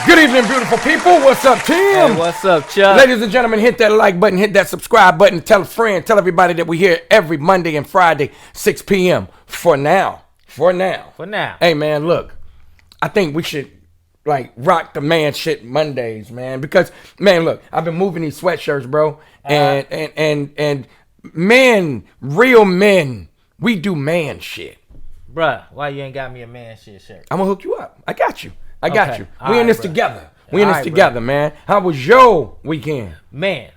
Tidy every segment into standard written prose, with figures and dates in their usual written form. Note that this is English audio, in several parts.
Good evening, beautiful people. What's up, Tim? Hey, what's up, Chuck? Ladies and gentlemen, hit that like button, hit that subscribe button, tell a friend, tell everybody that we here every Monday and Friday, 6 p.m. For now. Hey, man, look, I think we should, rock the man shit Mondays, man. Because, man, look, I've been moving these sweatshirts, bro. And men, real men, we do man shit. Bruh, why you ain't got me a man shit shirt? I'm going to hook you up. I got you. We in this together. Man. How was your weekend? Man,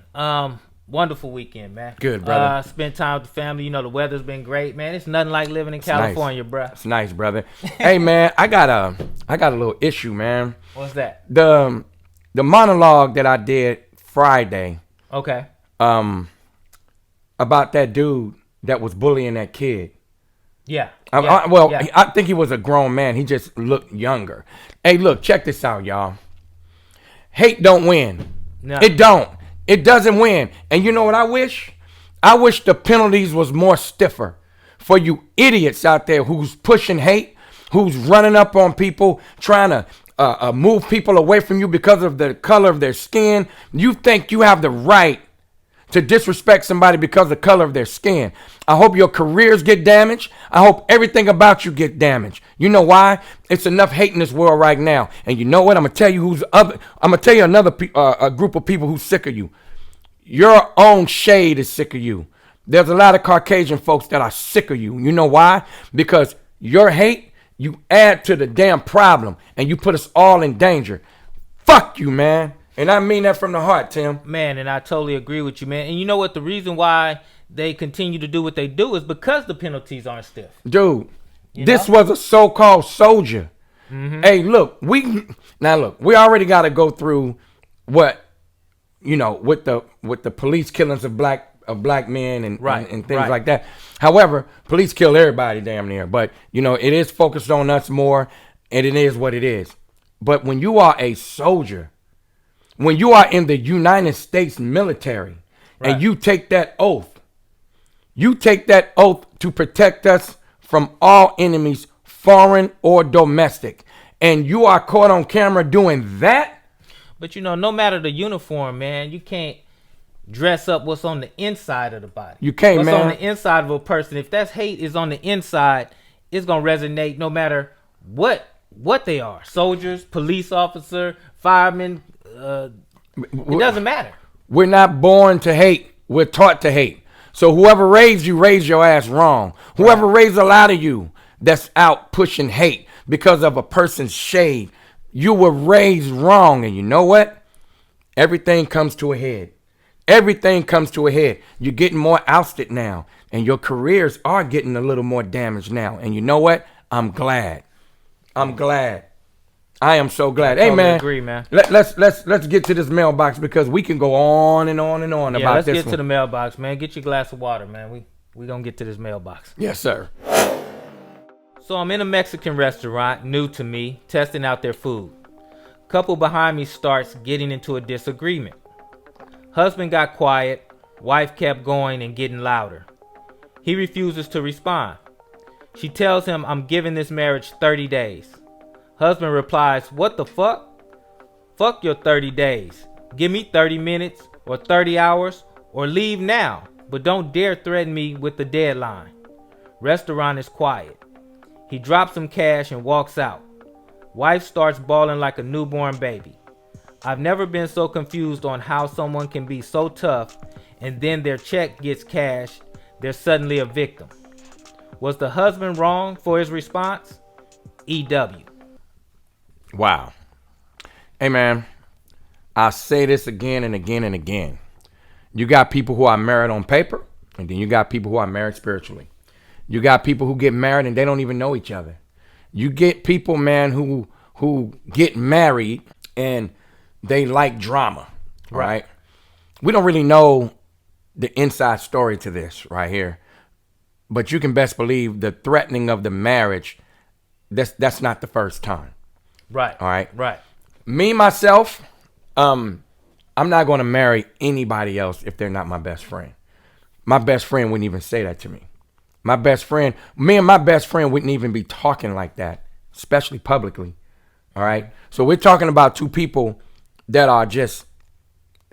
wonderful weekend, man. Good, brother. Spent time with the family. You know, the weather's been great, man. It's nothing like living in California, nice. bruh. It's nice, brother. Hey, man, I got a little issue, man. What's that? The monologue that I did Friday. Okay. About that dude that was bullying that kid. Yeah. I think he was a grown man. He just looked younger. Hey, look, check this out, y'all. Hate don't win. No. It don't. It doesn't win. And you know what I wish? I wish the penalties was more stiffer for you idiots out there who's pushing hate, who's running up on people, trying to move people away from you because of the color of their skin. You think you have the right to disrespect somebody because of the color of their skin. I hope your careers get damaged. I hope everything about you get damaged. You know why? It's enough hate in this world right now. And you know what? I'm gonna tell you another a group of people who's sick of you. Your own shade is sick of you. There's a lot of Caucasian folks that are sick of you. You know why? Because your hate, you add to the damn problem, and you put us all in danger. Fuck you, man. And I mean that from the heart, Tim. Man, and I totally agree with you, man. And you know what? The reason why they continue to do what they do is because the penalties aren't stiff. Dude, this was a so-called soldier. Mm-hmm. Hey, look, we already got to go through what, with the police killings of black men and things like that. However, police kill everybody damn near. But, it is focused on us more, and it is what it is. But when you are a soldier, when you are in the United States military and you take that oath to protect us from all enemies, foreign or domestic, and you are caught on camera doing that. But no matter the uniform, man, you can't dress up what's on the inside of the body. You can't, man. What's on the inside of a person. If that hate is on the inside, it's going to resonate no matter what they are. Soldiers, police officer, firemen, it doesn't matter. We're not born to hate. We're taught to hate. So whoever raised your ass wrong. Whoever raised a lot of you that's out pushing hate because of a person's shade, you were raised wrong. And you know what? Everything comes to a head. You're getting more ousted now. And your careers are getting a little more damaged now. And you know what? I'm glad. I am so glad. Hey, man. Agree, man. Let's get to this mailbox because we can go on and on and on about this. Let's get to the mailbox, man. Get your glass of water, man. We gonna get to this mailbox. Yes, sir. So I'm in a Mexican restaurant, new to me, testing out their food. Couple behind me starts getting into a disagreement. Husband got quiet. Wife kept going and getting louder. He refuses to respond. She tells him, I'm giving this marriage 30 days. Husband replies, what the fuck? Fuck your 30 days. Give me 30 minutes or 30 hours or leave now, but don't dare threaten me with the deadline. Restaurant is quiet. He drops some cash and walks out. Wife starts bawling like a newborn baby. I've never been so confused on how someone can be so tough and then their check gets cashed, they're suddenly a victim. Was the husband wrong for his response? EW. Wow. Hey, man, I'll say this again and again and again. You got people who are married on paper, and then you got people who are married spiritually. You got people who get married and they don't even know each other. You get people, man, who get married and they like drama, right? We don't really know the inside story to this right here, but you can best believe the threatening of the marriage, that's not the first time. Right. All right. Right. Me, myself, I'm not going to marry anybody else if they're not my best friend. My best friend wouldn't even say that to me. Me and my best friend wouldn't even be talking like that especially publicly. All right. So we're talking about two people that are just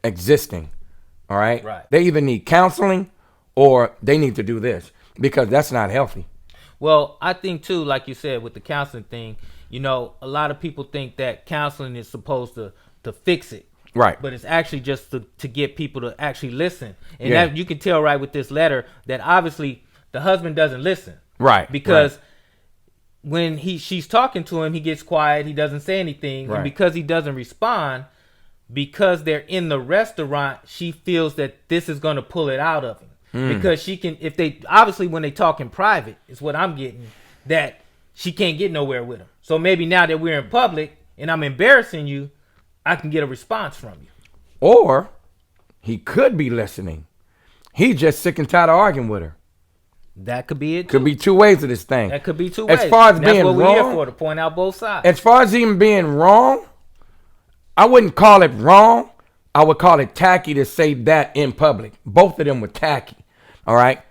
existing. All right. Right. They either need counseling or they need to do this because that's not healthy. Well, I think too, like you said, with the counseling thing, you know, a lot of people think that counseling is supposed to fix it. Right. But it's actually just to get people to actually listen. And Yeah. that you can tell right with this letter that obviously the husband doesn't listen. Right. Because right. when she's talking to him, he gets quiet, he doesn't say anything. Right. And because he doesn't respond, because they're in the restaurant, she feels that this is going to pull it out of him. Because she can, if they, obviously when they talk in private, is what I'm getting, that she can't get nowhere with him. So maybe now that we're in public and I'm embarrassing you, I can get a response from you. Or he could be listening. He's just sick and tired of arguing with her. That could be it too. Could be two ways of this thing. That could be two ways. As far as that's being what wrong, we're here for, to point out both sides. As far as even being wrong, I wouldn't call it wrong. I would call it tacky to say that in public. Both of them were tacky. All right.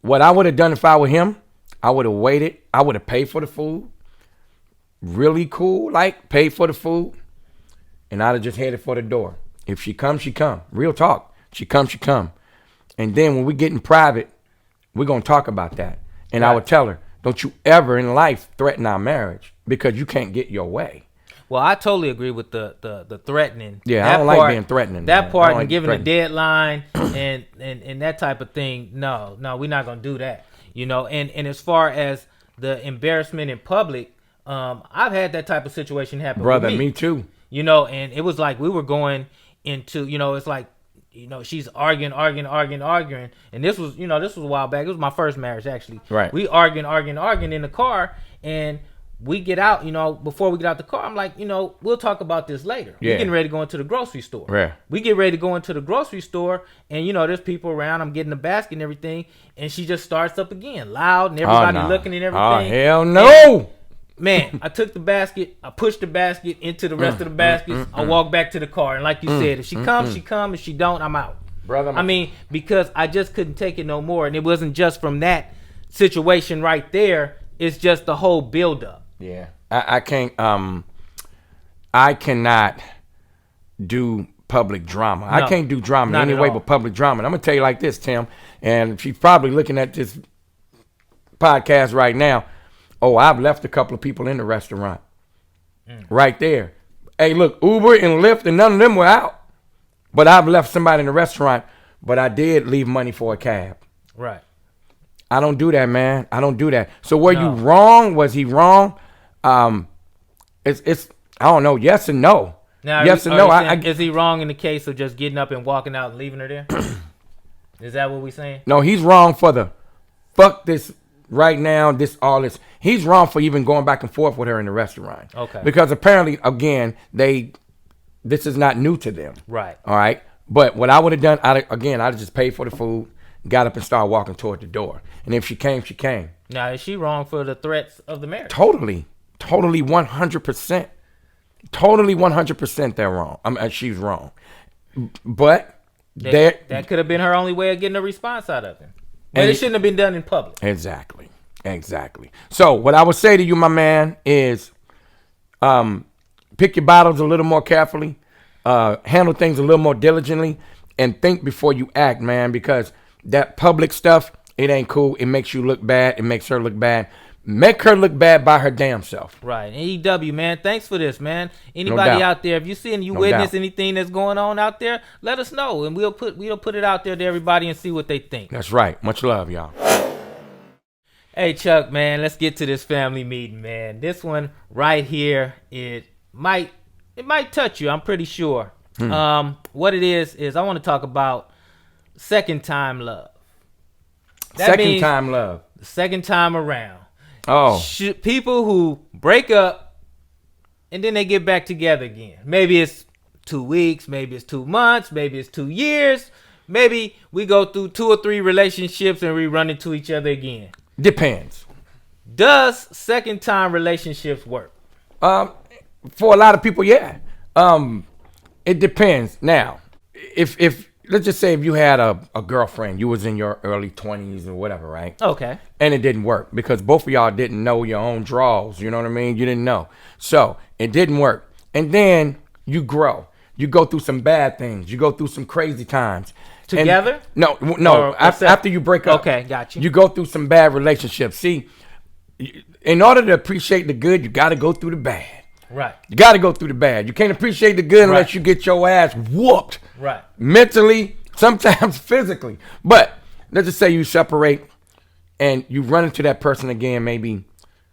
What I would have done if I were him, I would have waited. I would have paid for the food. Really cool, like paid for the food. And I'd have just headed for the door. If she comes, she come. Real talk. She comes, she come. And then when we get in private, we're going to talk about that. And Right. I would tell her, don't you ever in life threaten our marriage because you can't get your way. Well, I totally agree with the threatening. Yeah, that I don't like being threatening. That man. part I don't and like giving a threatening. deadline and that type of thing. No, we're not gonna do that. You know, and as far as the embarrassment in public, I've had that type of situation happen. Brother, with me too. You know, and it was like we were going into, you know, it's like, you know, she's arguing, and this was a while back. It was my first marriage actually. Right. We arguing in the car, and we get out, you know, before we get out the car, I'm like, you know, we'll talk about this later. Yeah. We're getting ready to go into the grocery store. Yeah. We get ready to go into the grocery store, and, you know, there's people around. I'm getting the basket and everything, and she just starts up again, loud, and everybody looking and everything. Oh, hell no. And, man, I took the basket, I pushed the basket into the rest of the baskets. I walked back to the car, and like you said, if she comes, she comes. If she don't, I'm out. Brother, I mean, because I just couldn't take it no more, and it wasn't just from that situation right there. It's just the whole buildup. Yeah. I can't I cannot do public drama. I can't do drama not any at way all. but public drama. And I'm gonna tell you like this, Tim, and she's probably looking at this podcast right now. Oh, I've left a couple of people in the restaurant. Right there. Hey, look, Uber and Lyft and none of them were out. But I've left somebody in the restaurant, but I did leave money for a cab. Right. I don't do that, man. I don't do that. So were you wrong? Was he wrong? It's I don't know. Yes and no. Now, yes and no. Is he wrong in the case of just getting up and walking out and leaving her there? Is that what we're saying? No, he's wrong for the fuck this right now. This all this. He's wrong for even going back and forth with her in the restaurant. Okay. Because apparently, again, this is not new to them. Right. All right. But what I would have done, I'd just paid for the food, got up and started walking toward the door. And if she came, she came. Now, is she wrong for the threats of the marriage? Totally 100%. Totally 100% they're wrong. She's wrong. But that could have been her only way of getting a response out of him. But it shouldn't have been done in public. Exactly. So what I would say to you, my man, is pick your battles a little more carefully, handle things a little more diligently, and think before you act, man, because that public stuff, it ain't cool. It makes you look bad. It makes her look bad. Make her look bad by her damn self. Right. And EW, man, thanks for this, man. Anybody out there, if you see and you witness anything that's going on out there, let us know, and we'll put it out there to everybody and see what they think. That's right. Much love, y'all. Hey, Chuck, man, let's get to this family meeting, man. This one right here, it might touch you, I'm pretty sure. What it is I want to talk about second time love. Second time love. The second time around. Oh. People who break up and then they get back together again. Maybe it's 2 weeks, maybe it's 2 months, maybe it's 2 years. Maybe we go through 2 or 3 relationships and we run into each other again. Depends. Does second time relationships work? For a lot of people, yeah. It depends. Now, if let's just say if you had a girlfriend, you was in your early 20s or whatever, right? Okay. And it didn't work because both of y'all didn't know your own draws. You know what I mean? You didn't know. So it didn't work. And then you grow. You go through some bad things. You go through some crazy times. Together? No. After you break up. Okay, got you. You go through some bad relationships. See, in order to appreciate the good, you got to go through the bad. Right. You got to go through the bad. You can't appreciate the good unless you get your ass whooped. Right. Mentally, sometimes physically. But let's just say you separate and you run into that person again maybe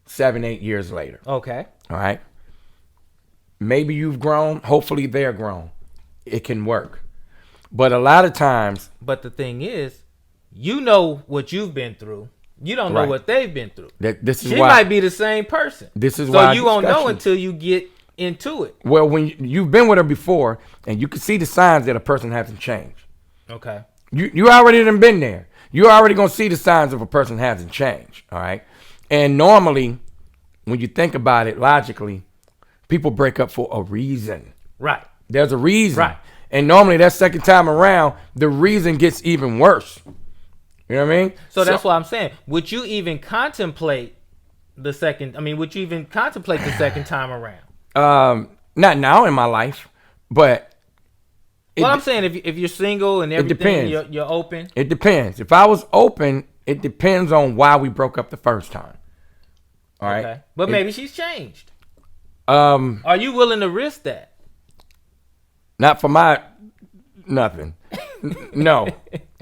7-8 years later. Okay. All right. Maybe you've grown. Hopefully they're grown. It can work. But a lot of times. But the thing is, you know what you've been through. You don't know what they've been through. She might be the same person. This is why. So you won't know until you get into it. Well, when you've been with her before, and you can see the signs that a person hasn't changed. Okay. You already done been there. You're already gonna see the signs of a person hasn't changed. All right. And normally, when you think about it logically, people break up for a reason. Right. There's a reason. Right. And normally that second time around, the reason gets even worse. You know what I mean? So that's what I'm saying. Would you even contemplate the second? I mean, would you even contemplate the second time around? Not now in my life, but. I'm saying if you're single and everything, you're open. It depends. If I was open, it depends on why we broke up the first time. All right. Okay. But maybe she's changed. Are you willing to risk that? Not for my nothing. No.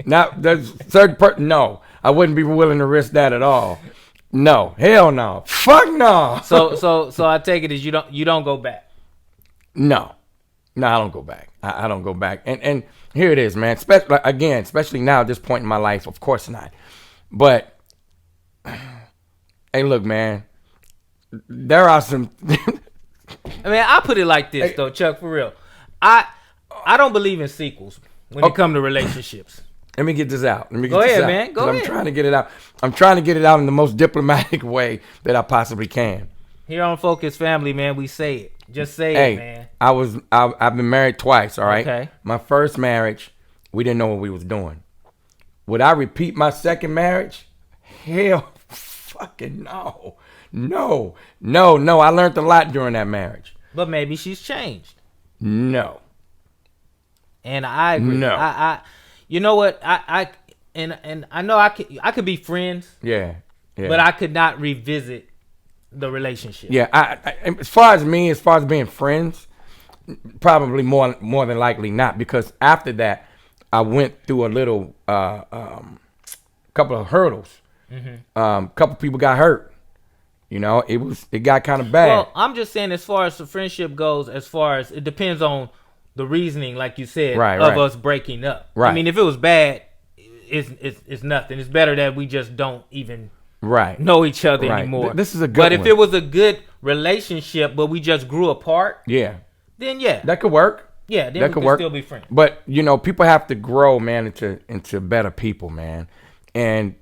Not the third person. No, I wouldn't be willing to risk that at all. No, hell no, fuck no. So I take it as you don't go back. No, I don't go back. I don't go back. And here it is, man. Especially now at this point in my life, of course not. But hey, look, man, there are some. I mean, I put it like this though, Chuck. For real, I don't believe in sequels when it comes to relationships. Let me get this out. Go ahead, man. Go ahead. I'm trying to get it out. I'm trying to get it out in the most diplomatic way that I possibly can. Here on Focus Family, man, we say it. Just say it, man. I've been married twice, all right? Okay. My first marriage, we didn't know what we was doing. Would I repeat my second marriage? Hell fucking no. No. I learned a lot during that marriage. But maybe she's changed. No. And I agree. No. I you know what? I know I could be friends. Yeah. But I could not revisit the relationship. Yeah. I as far as being friends, probably more than likely not, because after that I went through a little couple of hurdles. Mm-hmm. Couple people got hurt. You know, it got kind of bad. Well, I'm just saying, as far as the friendship goes, as far as it depends on the reasoning, like you said, of us breaking up. Right. I mean, if it was bad, it's nothing. It's better that we just don't even know each other anymore. This is a good But one. if it was a good relationship, but we just grew apart, then that could work. Yeah, then that we could could work. still be friends. But you know, people have to grow, man, into better people, man, and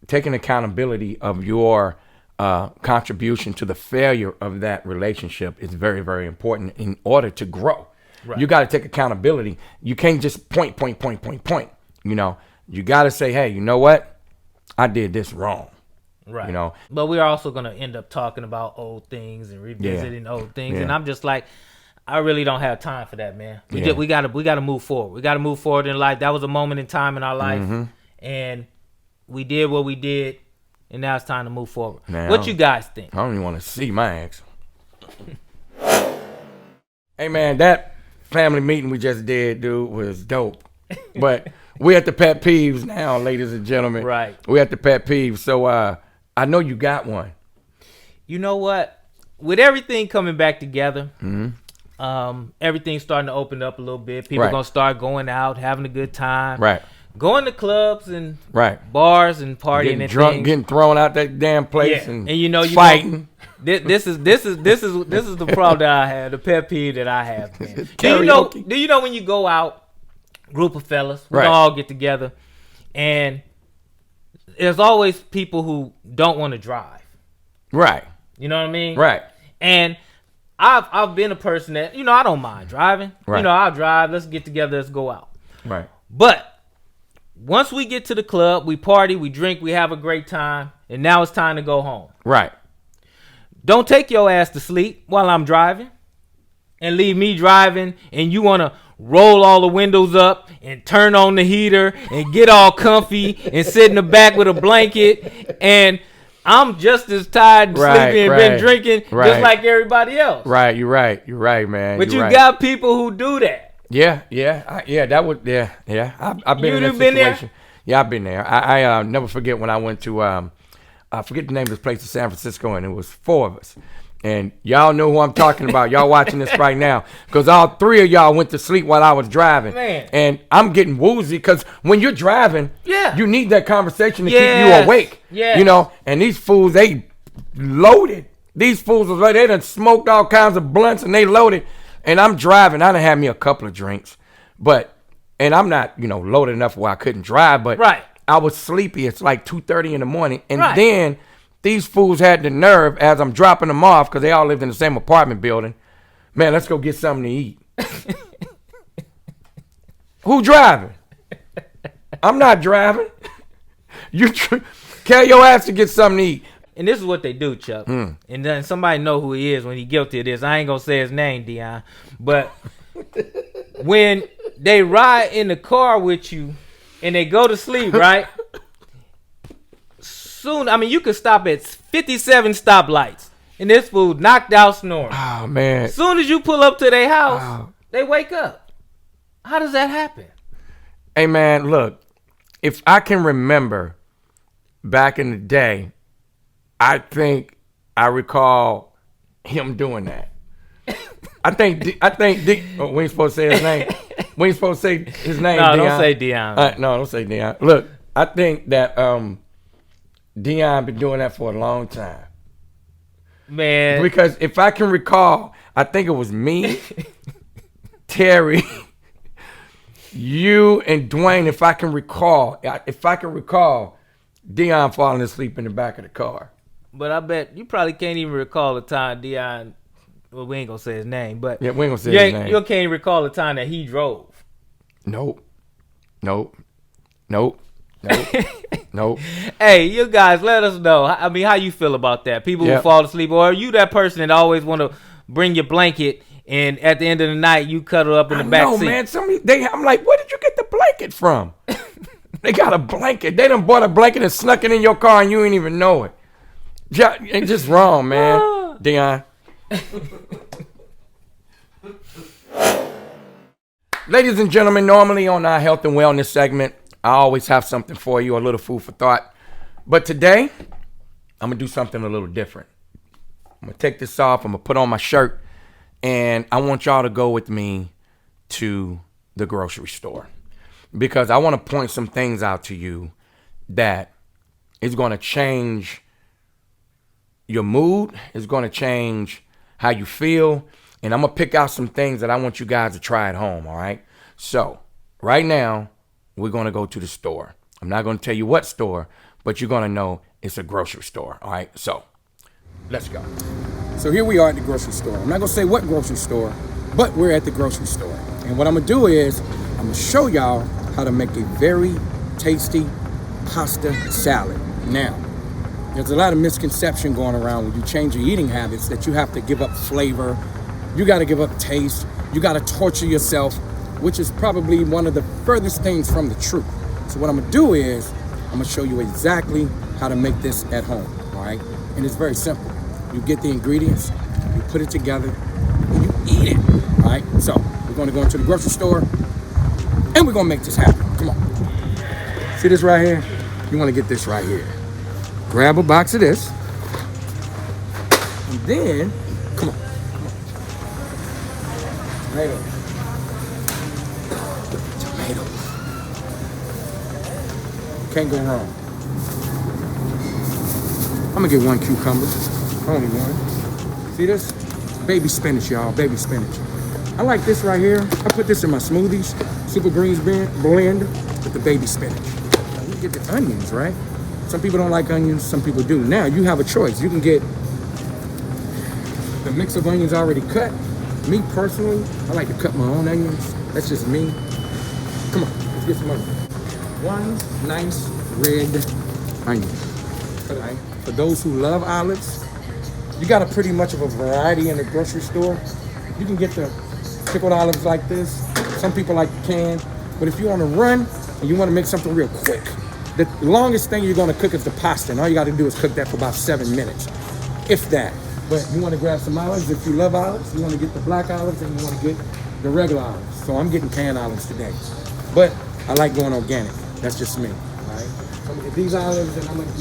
taking accountability of your contribution to the failure of that relationship is very, very important in order to grow. Right. You got to take accountability. You can't just point. You know, you got to say, hey, you know what? I did this wrong. Right. You know, but we're also going to end up talking about old things and revisiting old things. Yeah. And I'm just like, I really don't have time for that, man. We got to move forward. We got to move forward in life. That was a moment in time in our life. Mm-hmm. And we did what we did. And now it's time to move forward. Man, what you guys think? I don't even want to see my ex. Hey, man, that family meeting we just did, dude, was dope. But we're at the pet peeves now, ladies and gentlemen. Right. We're at the pet peeves. So I know you got one. You know what? With everything coming back together, everything's starting to open up a little bit. People are going to start going out, having a good time. Right. Going to clubs and bars and partying getting and drunk, things. getting thrown out that damn place and you know, fighting. This is the problem that I have, the pet peeve that I have, man. Do you know when you go out, group of fellas, we all get together, and there's always people who don't want to drive. Right. You know what I mean? Right. And I've been a person that, you know, I don't mind driving. Right. You know, I'll drive. Let's get together. Let's go out. Right. But once we get to the club, we party, we drink, we have a great time, and now it's time to go home. Right. Don't take your ass to sleep while I'm driving and leave me driving, and you want to roll all the windows up and turn on the heater and get all comfy and sit in the back with a blanket, and I'm just as tired and sleepy and been drinking just like everybody else. Right, you're right, man. But you got people who do that. Yeah. That would, yeah. I've been in that situation. There? Yeah, I've been there. I never forget when I went to, I forget the name of this place in San Francisco, and it was 4 of us. And y'all know who I'm talking about. Y'all watching this right now. Because all 3 of y'all went to sleep while I was driving. Man. And I'm getting woozy because when you're driving, you need that conversation to keep you awake. Yeah. You know, and these fools, they loaded. These fools, they done smoked all kinds of blunts and they loaded. And I'm driving. I done had me a couple of drinks. And I'm not, loaded enough where I couldn't drive. But I was sleepy. It's like 2:30 in the morning. And then these fools had the nerve, as I'm dropping them off, because they all lived in the same apartment building. Man, let's go get something to eat. Who driving? I'm not driving. You carry your ass to get something to eat. And this is what they do, Chuck. And then somebody know who he is when he guilty of this. I ain't going to say his name, Dion. But when they ride in the car with you and they go to sleep, right? Soon, you could stop at 57 stoplights, and this fool knocked out snoring. Oh, man. Soon as you pull up to their house, they wake up. How does that happen? Hey, man, look, if I can remember back in the day, I think I recall him doing that. I think Dick, we ain't supposed to say his name. We ain't supposed to say his name, No, Dion. don't say Dion. No, don't say Dion. Look, I think that Dion been doing that for a long time. Man. Because if I can recall, I think it was me, Terry, you, and Dwayne, if I can recall, Dion falling asleep in the back of the car. But I bet you probably can't even recall the time Dion, well, we ain't going to say his name, but yeah, we ain't going to say his name. You can't even recall the time that he drove. Nope. Hey, you guys, let us know. How you feel about that? People who fall asleep, or are you that person that always want to bring your blanket and at the end of the night you cuddle up in the back seat? Man, I'm like, where did you get the blanket from? They got a blanket. They done bought a blanket and snuck it in your car and you ain't even know it. It's just wrong, man. Dion. Ladies and gentlemen, normally on our health and wellness segment, I always have something for you, a little food for thought. But today, I'm going to do something a little different. I'm going to take this off. I'm going to put on my shirt. And I want y'all to go with me to the grocery store. Because I want to point some things out to you that is going to change your mood. It's going to change how you feel. And I'm going to pick out some things that I want you guys to try at home, all right? So, right now, we're going to go to the store. I'm not going to tell you what store, but you're going to know it's a grocery store, all right? So, let's go. So, here we are at the grocery store. I'm not going to say what grocery store, but we're at the grocery store. And what I'm going to do is I'm going to show y'all how to make a very tasty pasta salad. Now, there's a lot of misconception going around when you change your eating habits that you have to give up flavor. You got to give up taste. You got to torture yourself, which is probably one of the furthest things from the truth. So what I'm going to do is I'm going to show you exactly how to make this at home, all right? And it's very simple. You get the ingredients, you put it together, and you eat it, all right? So we're going to go into the grocery store, and we're going to make this happen. Come on. See this right here? You want to get this right here. Grab a box of this, and then, come on. Tomatoes. Can't go wrong. I'm gonna get 1 cucumber. Only one. See this? Baby spinach, y'all. Baby spinach. I like this right here. I put this in my smoothies. Super greens blend with the baby spinach. Now, you get the onions, right? Some people don't like onions. Some people do. Now you have a choice. You can get the mix of onions already cut. Me personally, I like to cut my own onions. That's just me. Come on, let's get some onion. One nice red onion. Right? For those who love olives, you got a pretty much of a variety in the grocery store. You can get the pickled olives like this. Some people like the canned. But if you're on a run and you want to make something real quick, the longest thing you're going to cook is the pasta. And all you got to do is cook that for about 7 minutes, if that. But you want to grab some olives. If you love olives, you want to get the black olives and you want to get the regular olives. So I'm getting canned olives today. But I like going organic. That's just me. All right. So I'm going to get these olives and I'm going to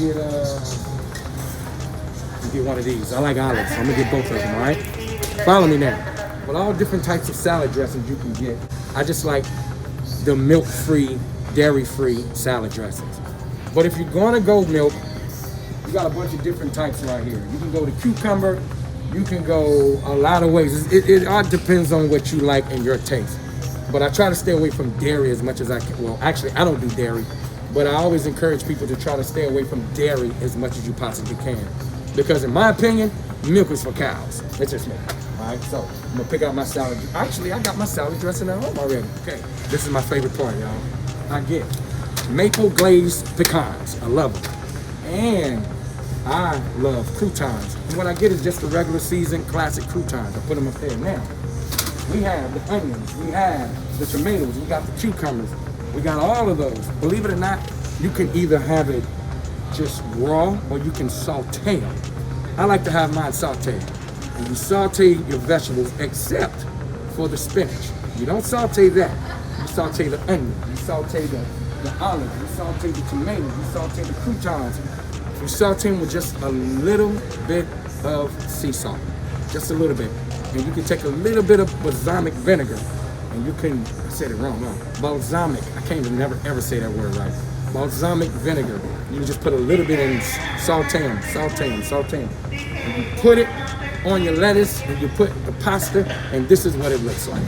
get one of these. I like olives, so I'm going to get both of them, all right? Follow me now. With all different types of salad dressings you can get, I just like the milk-free, dairy-free salad dressings. But if you're going to go milk, you got a bunch of different types right here. You can go to cucumber. You can go a lot of ways. It all depends on what you like and your taste. But I try to stay away from dairy as much as I can. Well, actually, I don't do dairy, but I always encourage people to try to stay away from dairy as much as you possibly can. Because in my opinion, milk is for cows. It's just me. All right, so I'm gonna pick out my salad. Actually, I got my salad dressing at home already. Okay, this is my favorite part, y'all. I get maple glazed pecans. I love them. And I love croutons. And what I get is just the regular seasoned classic croutons. I put them up there. Now, we have the onions, we have the tomatoes, we got the cucumbers, we got all of those. Believe it or not, you can either have it just raw or you can saute them. I like to have mine sauteed. And you saute your vegetables except for the spinach. You don't saute that. You saute the onion, you saute the olives, you saute the tomatoes, you saute the croutons. You saute them with just a little bit of sea salt, just a little bit. And you can take a little bit of balsamic vinegar, and you can, I said it wrong, balsamic, I can't even never ever say that word right. Balsamic vinegar. You can just put a little bit in, saute them. And you put it on your lettuce, and you put the pasta, and this is what it looks like.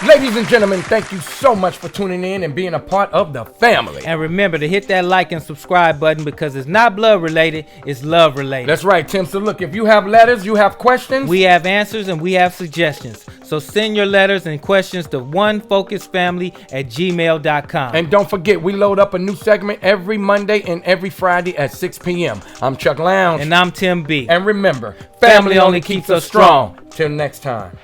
Ladies and gentlemen, thank you so much for tuning in and being a part of the family. And remember to hit that like and subscribe button because it's not blood related, it's love related. That's right, Tim. So look, if you have letters, you have questions, we have answers and we have suggestions. So send your letters and questions to onefocusfamily@gmail.com. And don't forget, we load up a new segment every Monday and every Friday at 6 p.m. I'm Chuck Lounge. And I'm Tim B. And remember, family only keeps us strong. Till next time.